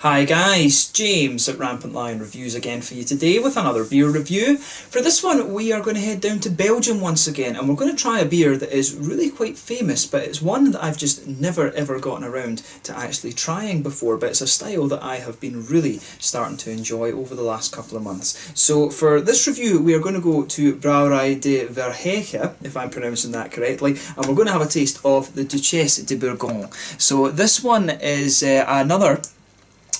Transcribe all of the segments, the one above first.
Hi guys, James at Rampant Lion Reviews again for you today with another beer review. For this one we are going to head down to Belgium once again, and we're going to try a beer that is really quite famous, but it's one that I've just never ever gotten around to actually trying before, but it's a style that I have been really starting to enjoy over the last couple of months. So for this review we are going to go to Brouwerij de Verhaeghe, if I'm pronouncing that correctly, and we're going to have a taste of the Duchesse de Bourgogne. So this one is another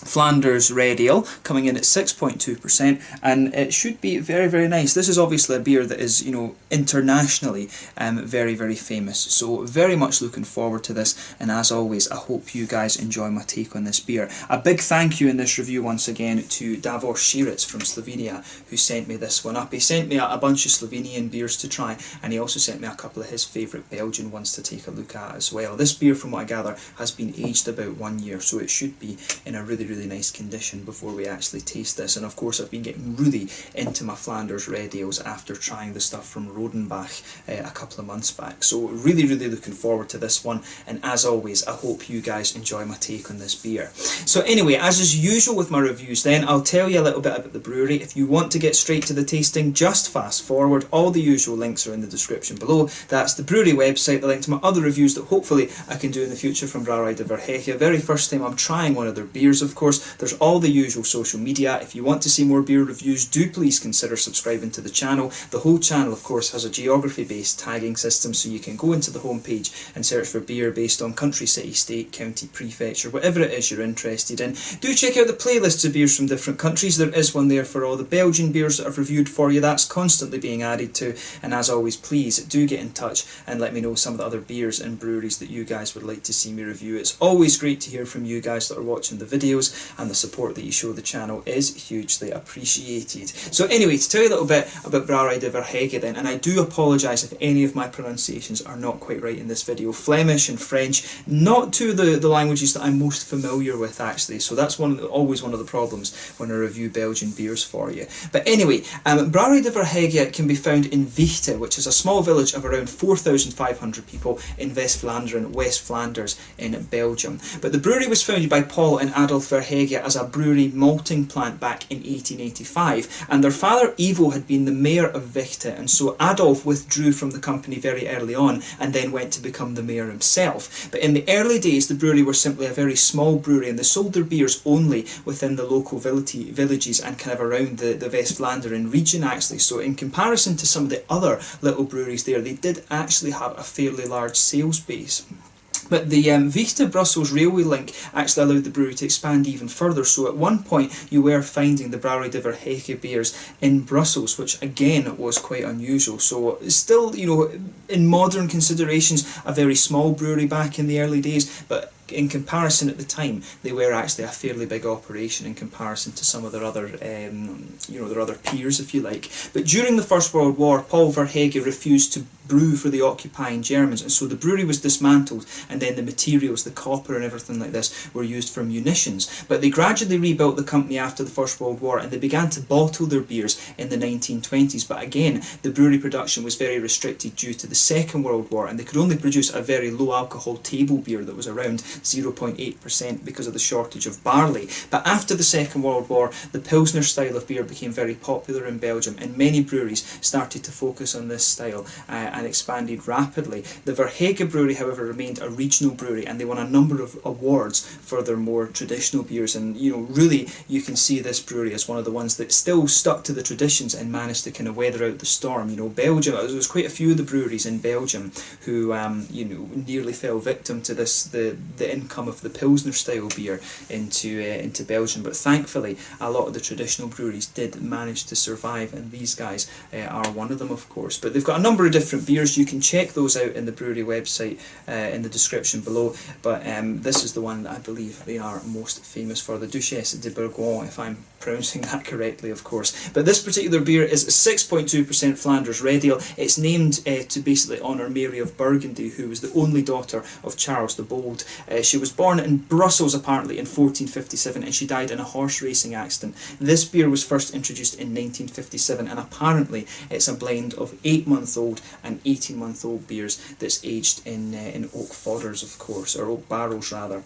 Flanders red ale, coming in at 6.2%, and it should be very, very nice. This is obviously a beer that is, internationally very, very famous, so very much looking forward to this, and as always I hope you guys enjoy my take on this beer. A big thank you in this review once again to Davor Širac from Slovenia, who sent me this one up. He sent me a bunch of Slovenian beers to try, and he also sent me a couple of his favourite Belgian ones to take a look at as well. This beer, from what I gather, has been aged about 1 year, so it should be in a really nice condition before we actually taste this. And of course I've been getting really into my Flanders red ales after trying the stuff from Rodenbach a couple of months back, so really looking forward to this one, and as always I hope you guys enjoy my take on this beer. So anyway, as is usual with my reviews then, I'll tell you a little bit about the brewery. If you want to get straight to the tasting, just fast forward. All the usual links are in the description below. That's the brewery website, the link to my other reviews that hopefully I can do in the future from Brouwerij de Verhaeghe. Very first time I'm trying one of their beers, of course. There's all the usual social media. If you want to see more beer reviews, do please consider subscribing to the channel. The whole channel, of course, has a geography-based tagging system, so you can go into the homepage and search for beer based on country, city, state, county, prefecture, whatever it is you're interested in. Do check out the playlists of beers from different countries. There is one there for all the Belgian beers that I've reviewed for you. That's constantly being added to, and as always, please do get in touch and let me know some of the other beers and breweries that you guys would like to see me review. It's always great to hear from you guys that are watching the videos, and the support that you show the channel is hugely appreciated. So anyway, to tell you a little bit about Brouwerij de Verhaeghe then, and I do apologise if any of my pronunciations are not quite right in this video. Flemish and French, not two of the languages that I'm most familiar with actually, so that's always one of the problems when I review Belgian beers for you. But anyway, Brouwerij de Verhaeghe can be found in Vichte, which is a small village of around 4,500 people in West Flanders in Belgium. But the brewery was founded by Paul and Adolf Verhaeghe as a brewery malting plant back in 1885, and their father Ivo had been the mayor of Vichte, and so Adolf withdrew from the company very early on and then went to become the mayor himself. But in the early days the brewery were simply a very small brewery, and they sold their beers only within the local villages and kind of around the West Vlaanderen region actually. So in comparison to some of the other little breweries there, they did actually have a fairly large sales base. But the Vichte-Brussels railway link actually allowed the brewery to expand even further, so at one point you were finding the Brouwerij de Verhaeghe beers in Brussels, which again was quite unusual. So still, in modern considerations, a very small brewery back in the early days, but in comparison at the time, they were actually a fairly big operation in comparison to some of their other, their other peers, if you like. But during the First World War, Paul Verhaeghe refused to brew for the occupying Germans, and so the brewery was dismantled, and then the materials, the copper and everything like this, were used for munitions. But they gradually rebuilt the company after the First World War, and they began to bottle their beers in the 1920s. But again, the brewery production was very restricted due to the Second World War, and they could only produce a very low alcohol table beer that was around 0.8% because of the shortage of barley. But after the Second World War, the Pilsner style of beer became very popular in Belgium, and many breweries started to focus on this style and expanded rapidly. The Verhaeghe brewery, however, remained a regional brewery, and they won a number of awards for their more traditional beers. And really, you can see this brewery as one of the ones that still stuck to the traditions and managed to kind of weather out the storm. Belgium, there was quite a few of the breweries in Belgium who, nearly fell victim to the income of the Pilsner style beer into Belgium. But thankfully, a lot of the traditional breweries did manage to survive, and these guys are one of them, of course. But they've got a number of different beers. You can check those out in the brewery website in the description below, but this is the one that I believe they are most famous for, the Duchesse de Bourgogne, if I'm pronouncing that correctly, of course. But this particular beer is 6.2% Flanders red ale. It's named to basically honour Mary of Burgundy, who was the only daughter of Charles the Bold. She was born in Brussels apparently in 1457, and she died in a horse racing accident. This beer was first introduced in 1957, and apparently it's a blend of 8-month-old and 18-month-old beers that's aged in oak fodders, of course, or oak barrels rather.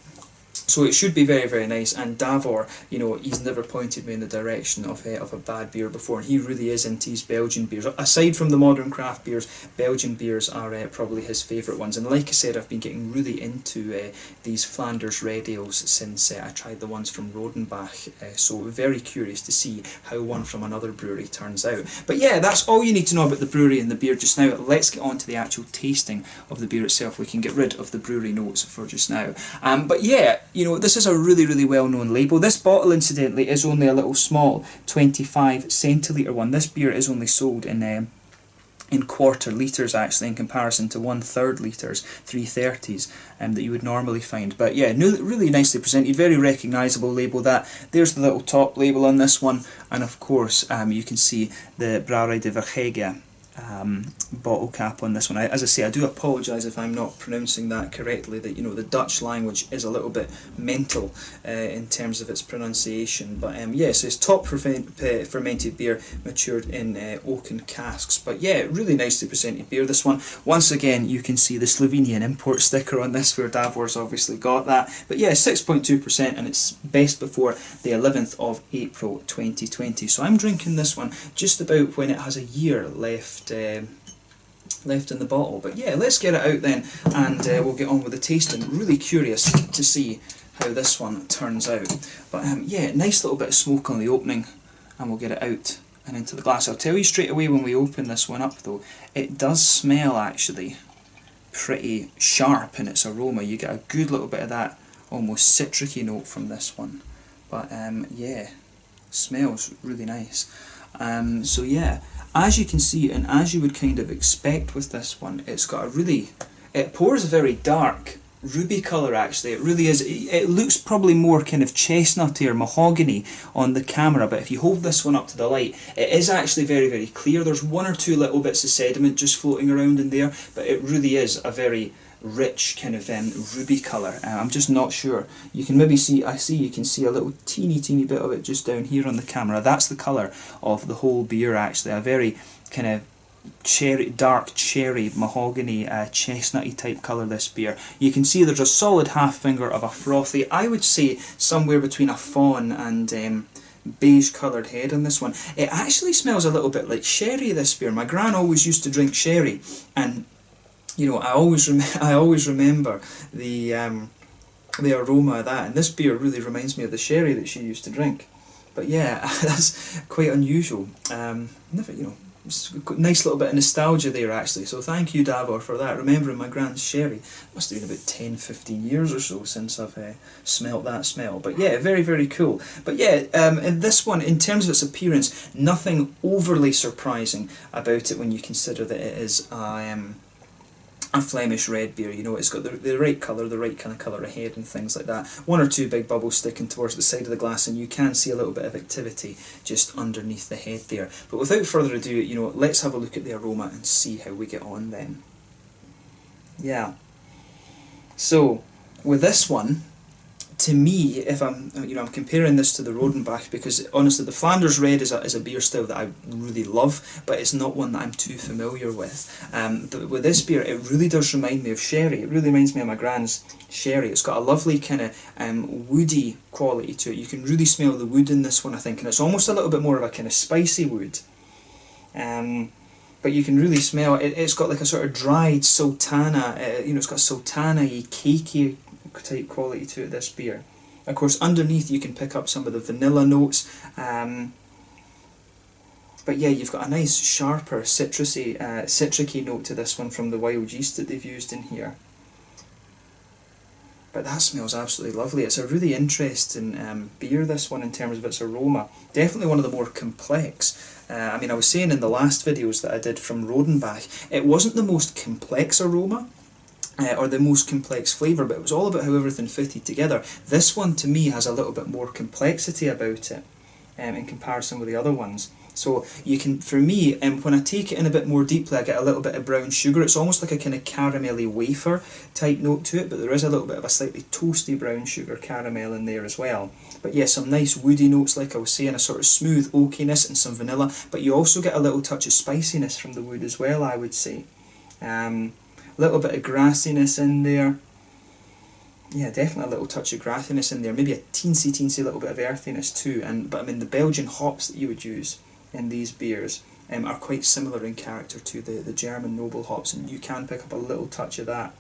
So it should be very, very nice. And Davor, you know, he's never pointed me in the direction of a bad beer before. And he really is into his Belgian beers. Aside from the modern craft beers, Belgian beers are probably his favourite ones. And like I said, I've been getting really into these Flanders red ales since I tried the ones from Rodenbach. So very curious to see how one from another brewery turns out. But yeah, that's all you need to know about the brewery and the beer just now. Let's get on to the actual tasting of the beer itself. We can get rid of the brewery notes for just now. But yeah, you know, this is a really, really well-known label. This bottle, incidentally, is only a little small 25 centilitre one. This beer is only sold in quarter litres, actually, in comparison to 1/3 litres, 330s, that you would normally find. But yeah, really nicely presented, very recognisable label. There's the little top label on this one, and of course you can see the Brouwerij de Verhaeghe bottle cap on this one. As I say, I do apologise if I'm not pronouncing that correctly. That, you know, the Dutch language is a little bit mental in terms of its pronunciation. But yes, it's top fermented beer matured in oaken casks. But yeah, really nicely presented beer, this one. Once again, you can see the Slovenian import sticker on this, where Davor's obviously got that. But yeah, 6.2%, and it's best before the 11th of April 2020. So I'm drinking this one just about when it has a year left in the bottle. But yeah, let's get it out then, and we'll get on with the tasting. Really curious to see how this one turns out. But yeah, nice little bit of smoke on the opening, and we'll get it out and into the glass. I'll tell you straight away when we open this one up though, it does smell actually pretty sharp in its aroma. You get a good little bit of that almost citricy note from this one. But yeah, smells really nice. So yeah, as you can see, and as you would kind of expect with this one, it's got a really, it pours a very dark ruby colour actually. It really is. It looks probably more kind of chestnutty or mahogany on the camera, but if you hold this one up to the light, it is actually very, very clear. There's one or two little bits of sediment just floating around in there, but it really is a very rich kind of ruby colour. I'm just not sure. You can maybe see, you can see a little teeny bit of it just down here on the camera. That's the colour of the whole beer actually. A very kind of dark cherry, mahogany, chestnutty type colour, this beer. You can see there's a solid half finger of a frothy, I would say somewhere between a fawn and beige coloured head on this one. It actually smells a little bit like sherry, this beer. My gran always used to drink sherry, and you know, I always remember the aroma of that, and this beer really reminds me of the sherry that she used to drink. But yeah, that's quite unusual. Never, you know, it's a nice little bit of nostalgia there actually. So thank you, Davor, for that. Remembering my grand's sherry. Must have been about 10-15 years or so since I've smelt that smell. But yeah, very, very cool. But yeah, in this one, in terms of its appearance, nothing overly surprising about it when you consider that it is a Flemish red beer. You know, it's got the right colour, the right kind of colour ahead and things like that. One or two big bubbles sticking towards the side of the glass, and you can see a little bit of activity just underneath the head there. But without further ado, you know, let's have a look at the aroma and see how we get on then. Yeah. So, with this one, to me, if I'm comparing this to the Rodenbach, because honestly the Flanders Red is a beer style that I really love, but it's not one that I'm too familiar with. But with this beer, it really does remind me of sherry. It really reminds me of my grand's sherry. It's got a lovely kind of woody quality to it. You can really smell the wood in this one, I think, and it's almost a little bit more of a kind of spicy wood. But you can really smell it. It's got like a sort of dried sultana. It's got sultana-y, cakey type quality to it, this beer. Of course, underneath you can pick up some of the vanilla notes, but yeah, you've got a nice sharper citricy note to this one from the wild yeast that they've used in here. But that smells absolutely lovely. It's a really interesting beer, this one, in terms of its aroma. Definitely one of the more complex. I mean, I was saying in the last videos that I did from Rodenbach, it wasn't the most complex aroma, or the most complex flavour, but it was all about how everything fitted together. This one, to me, has a little bit more complexity about it in comparison with the other ones. So you can, for me, when I take it in a bit more deeply, I get a little bit of brown sugar. It's almost like a kind of caramelly wafer type note to it, but there is a little bit of a slightly toasty brown sugar caramel in there as well. But yeah, some nice woody notes, like I was saying, a sort of smooth oakiness and some vanilla, but you also get a little touch of spiciness from the wood as well, I would say. Little bit of grassiness in there. yeah, definitely a little touch of grassiness in there, maybe a teensy little bit of earthiness too. But I mean, the Belgian hops that you would use in these beers are quite similar in character to the German noble hops, and you can pick up a little touch of that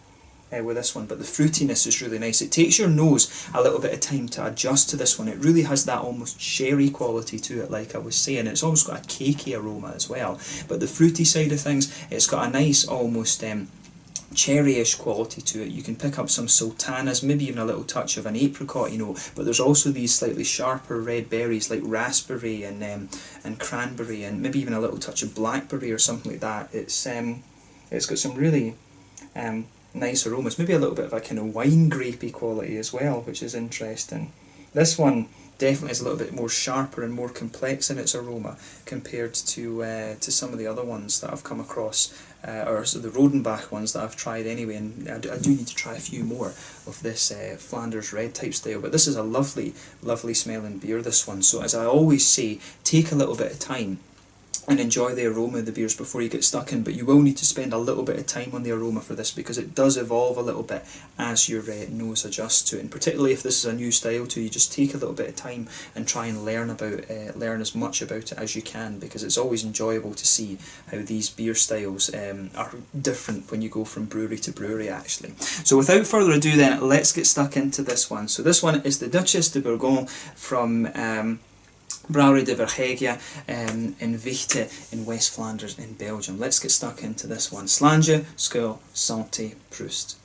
with this one. But the fruitiness is really nice. It takes your nose a little bit of time to adjust to this one. It really has that almost sherry quality to it, like I was saying. It's almost got a cakey aroma as well. But the fruity side of things, it's got a nice almost cherryish quality to it. You can pick up some sultanas, maybe even a little touch of an apricot, you know, but there's also these slightly sharper red berries like raspberry and cranberry, and maybe even a little touch of blackberry or something like that. It's got some really nice aromas, maybe a little bit of a kind of wine grapey quality as well, which is interesting. This one definitely is a little bit more sharper and more complex in its aroma compared to some of the other ones that I've come across, or so the Rodenbach ones that I've tried anyway, and I do need to try a few more of this Flanders red type style. But this is a lovely smelling beer, this one. So as I always say, take a little bit of time and enjoy the aroma of the beers before you get stuck in, but you will need to spend a little bit of time on the aroma for this, because it does evolve a little bit as your nose adjusts to it, and particularly if this is a new style to you, just take a little bit of time and try and learn as much about it as you can, because it's always enjoyable to see how these beer styles are different when you go from brewery to brewery actually. So without further ado then, let's get stuck into this one. So this one is the Duchesse de Bourgogne from Brouwerij de Verhaeghe in Vichte in West Flanders in Belgium. Let's get stuck into this one. Slange, Skål, Santé, Prost.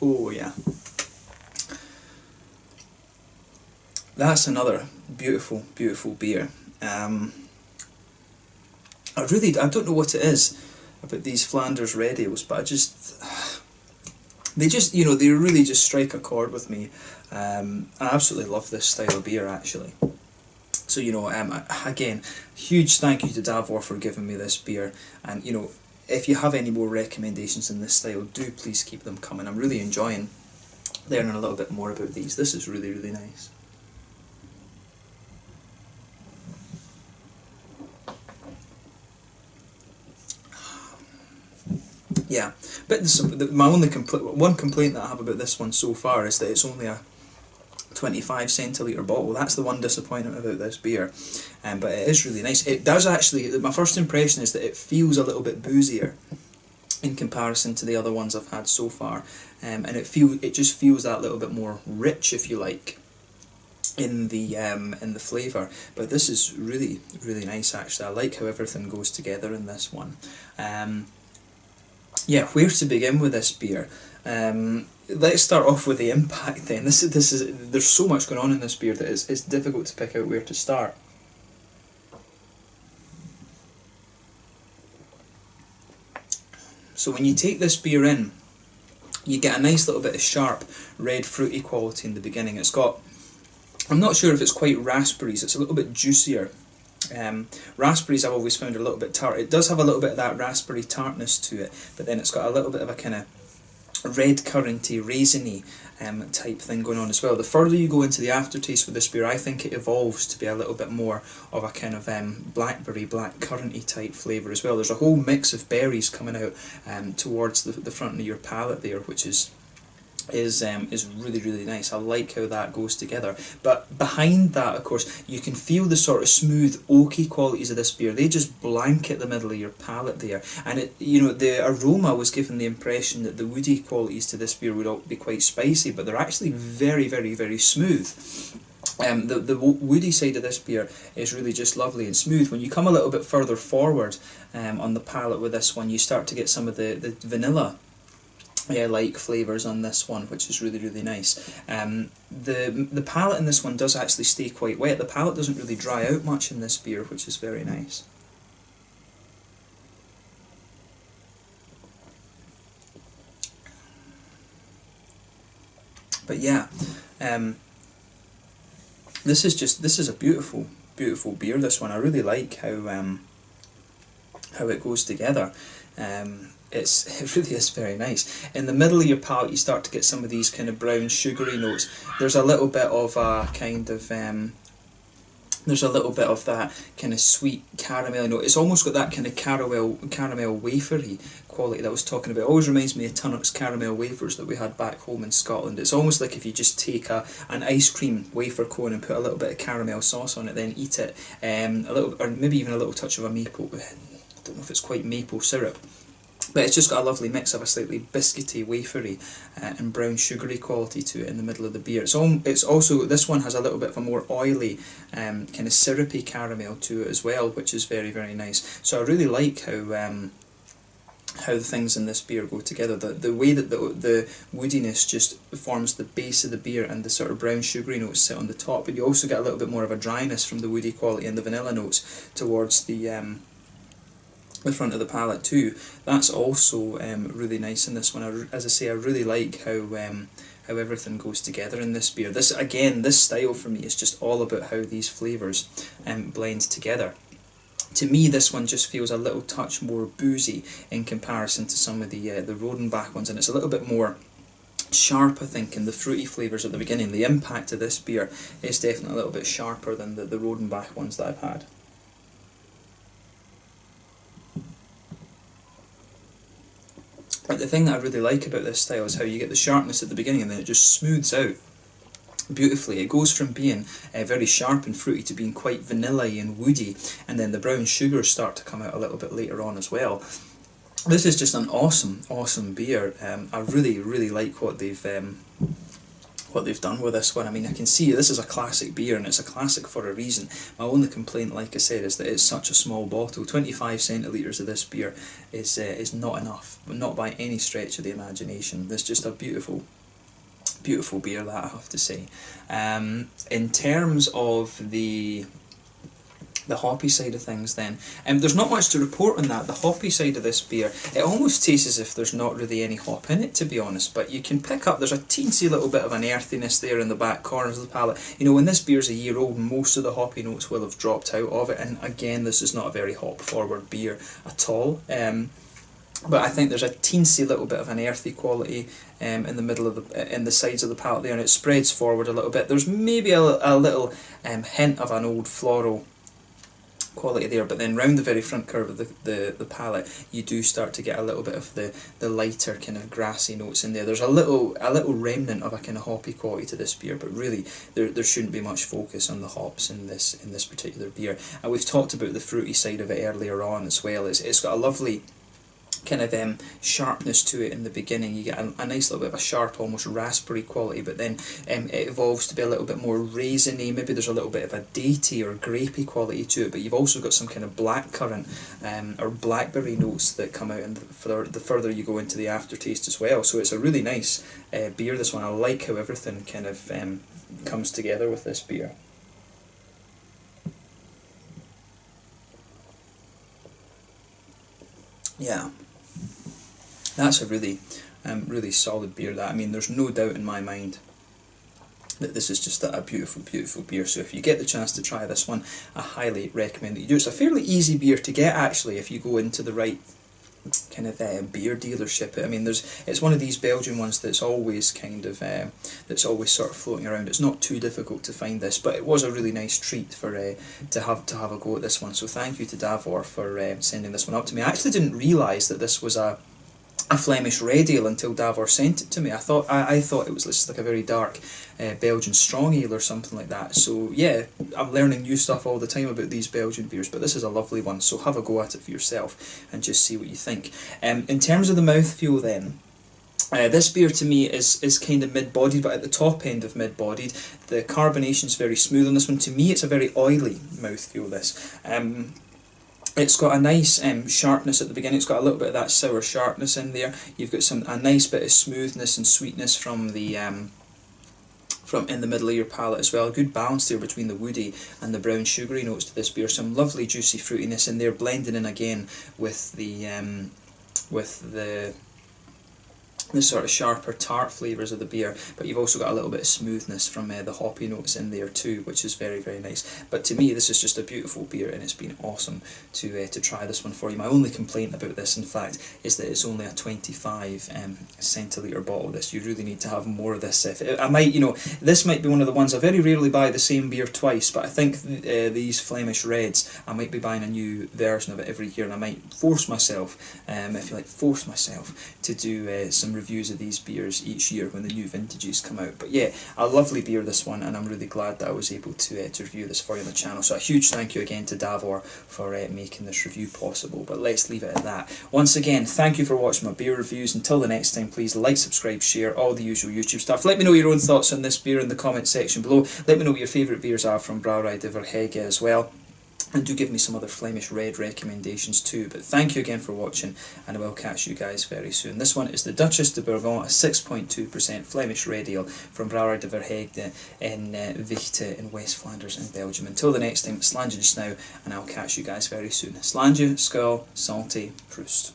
Oh yeah. That's another beautiful beer. I don't know what it is about these Flanders red ales, but they really just strike a chord with me. I absolutely love this style of beer actually. So again, huge thank you to Davor for giving me this beer, and if you have any more recommendations in this style, do please keep them coming. I'm really enjoying learning a little bit more about these. This is really nice. Yeah, but my only one complaint that I have about this one so far is that it's only a 25 centilitre bottle. That's the one disappointment about this beer, but it is really nice. It does actually, my first impression is that it feels a little bit boozier in comparison to the other ones I've had so far, and it just feels that little bit more rich, if you like, in the flavour. But this is really nice actually. I like how everything goes together in this one. Yeah, where to begin with this beer? Let's start off with the impact then. There's so much going on in this beer that it's difficult to pick out where to start. So when you take this beer in, you get a nice little bit of sharp red fruity quality in the beginning. It's got, I'm not sure if it's quite raspberries, it's a little bit juicier. Raspberries I've always found are a little bit tart. It does have a little bit of that raspberry tartness to it, but then it's got a little bit of a kind of red curranty, raisiny type thing going on as well. The further you go into the aftertaste with this beer, I think it evolves to be a little bit more of a kind of blackberry, black curranty type flavour as well. There's a whole mix of berries coming out towards the front of your palate there, which is really nice. I like how that goes together. But behind that, of course, you can feel the sort of smooth oaky qualities of this beer. They just blanket the middle of your palate there, and the aroma was given the impression that the woody qualities to this beer would be quite spicy, but they're actually very smooth. The woody side of this beer is really just lovely and smooth. When you come a little bit further forward on the palate with this one, you start to get some of the vanilla like flavours on this one, which is really nice. The palate in this one does actually stay quite wet. The palate doesn't really dry out much in this beer, which is very nice. But yeah, this is a beautiful beer, this one. I really like how it goes together. It really is very nice. In the middle of your palate you start to get some of these kind of brown sugary notes. There's a little bit of a kind of There's a little bit of that kind of sweet caramel note. It's almost got that kind of caramel wafery quality that I was talking about. It always reminds me of Tunnock's caramel wafers that we had back home in Scotland. It's almost like if you just take an ice cream wafer cone and put a little bit of caramel sauce on it, then eat it, a little, or maybe even a little touch of a maple, I don't know if it's quite maple syrup. But it's just got a lovely mix of a slightly biscuity, wafery and brown sugary quality to it in the middle of the beer. It's also, this one has a little bit of a more oily kind of syrupy caramel to it as well, which is very, very nice. So I really like how the things in this beer go together. The way that the woodiness just forms the base of the beer and the sort of brown sugary notes sit on the top, but you also get a little bit more of a dryness from the woody quality and the vanilla notes towards the front of the palate too. That's also really nice in this one. As I say, I really like how everything goes together in this beer. This style for me is just all about how these flavours blend together. To me, this one just feels a little touch more boozy in comparison to some of the Rodenbach ones, and it's a little bit more sharp, I think, in the fruity flavours at the beginning. The impact of this beer is definitely a little bit sharper than the Rodenbach ones that I've had. But the thing that I really like about this style is how you get the sharpness at the beginning and then it just smooths out beautifully. It goes from being very sharp and fruity to being quite vanilla-y and woody, and then the brown sugars start to come out a little bit later on as well. This is just an awesome beer. I really like what they've done with this one. I mean, I can see this is a classic beer, and it's a classic for a reason. My only complaint, like I said, is that it's such a small bottle. 25 centilitres of this beer is not enough, but not by any stretch of the imagination. It's just a beautiful beer, that I have to say. In terms of the hoppy side of things then, there's not much to report on that. The hoppy side of this beer, it almost tastes as if there's not really any hop in it, to be honest, but you can pick up, there's a teensy little bit of an earthiness there in the back corners of the palate. You know, when this beer's a year old, most of the hoppy notes will have dropped out of it, and again, this is not a very hop forward beer at all. But I think there's a teensy little bit of an earthy quality in the middle of in the sides of the palate there, and it spreads forward a little bit. There's maybe a little hint of an old floral quality there, but then round the very front curve of the palate, you do start to get a little bit of the lighter kind of grassy notes in there. There's a little remnant of a kind of hoppy quality to this beer, but really there shouldn't be much focus on the hops in this particular beer. And we've talked about the fruity side of it earlier on as well. It's got a lovely kind of sharpness to it in the beginning. You get a nice little bit of a sharp, almost raspberry quality, but then it evolves to be a little bit more raisiny. Maybe there's a little bit of a datey or grapey quality to it, but you've also got some kind of blackcurrant or blackberry notes that come out the further you go into the aftertaste as well. So it's a really nice beer, this one. I like how everything kind of comes together with this beer. Yeah. That's a really solid beer. That, I mean, there's no doubt in my mind that this is just a beautiful beer. So if you get the chance to try this one, I highly recommend that you do. It's a fairly easy beer to get, actually, if you go into the right kind of beer dealership. I mean, it's one of these Belgian ones that's always kind of that's always sort of floating around. It's not too difficult to find this, but it was a really nice treat for to have a go at this one. So thank you to Davor for sending this one up to me. I actually didn't realise that this was a Flemish red ale until Davor sent it to me. I thought it was just like a very dark Belgian strong ale or something like that. So yeah, I'm learning new stuff all the time about these Belgian beers, but this is a lovely one, so have a go at it for yourself and just see what you think. In terms of the mouthfeel then, this beer to me is kind of mid-bodied, but at the top end of mid-bodied. The carbonation's very smooth on this one. To me, it's a very oily mouthfeel, this. It's got a nice sharpness at the beginning. It's got a little bit of that sour sharpness in there. You've got a nice bit of smoothness and sweetness from in the middle of your palate as well. A good balance there between the woody and the brown sugary notes to this beer. Some lovely juicy fruitiness in there, blending in again with the the sort of sharper tart flavours of the beer, but you've also got a little bit of smoothness from the hoppy notes in there too, which is very, very nice. But to me, this is just a beautiful beer, and it's been awesome to try this one for you. My only complaint about this, in fact, is that it's only a 25 centilitre bottle. This, you really need to have more of this. I might, you know, this might be one of the ones I very rarely buy the same beer twice, but I think these Flemish Reds, I might be buying a new version of it every year, and I might force myself, if you like, force myself to do some reviews of these beers each year when the new vintages come out. But yeah, a lovely beer this one, and I'm really glad that I was able to review this for you on the channel. So a huge thank you again to Davor for making this review possible. But let's leave it at that. Once again, thank you for watching my beer reviews. Until the next time, please like, subscribe, share, all the usual YouTube stuff. Let me know your own thoughts on this beer in the comment section below. Let me know what your favourite beers are from Brouwerij de Verhaeghe as well. And do give me some other Flemish Red recommendations too. But thank you again for watching, and I will catch you guys very soon. This one is the Duchesse de Bourgogne, a 6.2% Flemish Red Ale from Brouwerij de Verhaeghe in Vichte in West Flanders in Belgium. Until the next time, Slàinte just now, and I'll catch you guys very soon. Slàinte, Skull, Salty, Proust.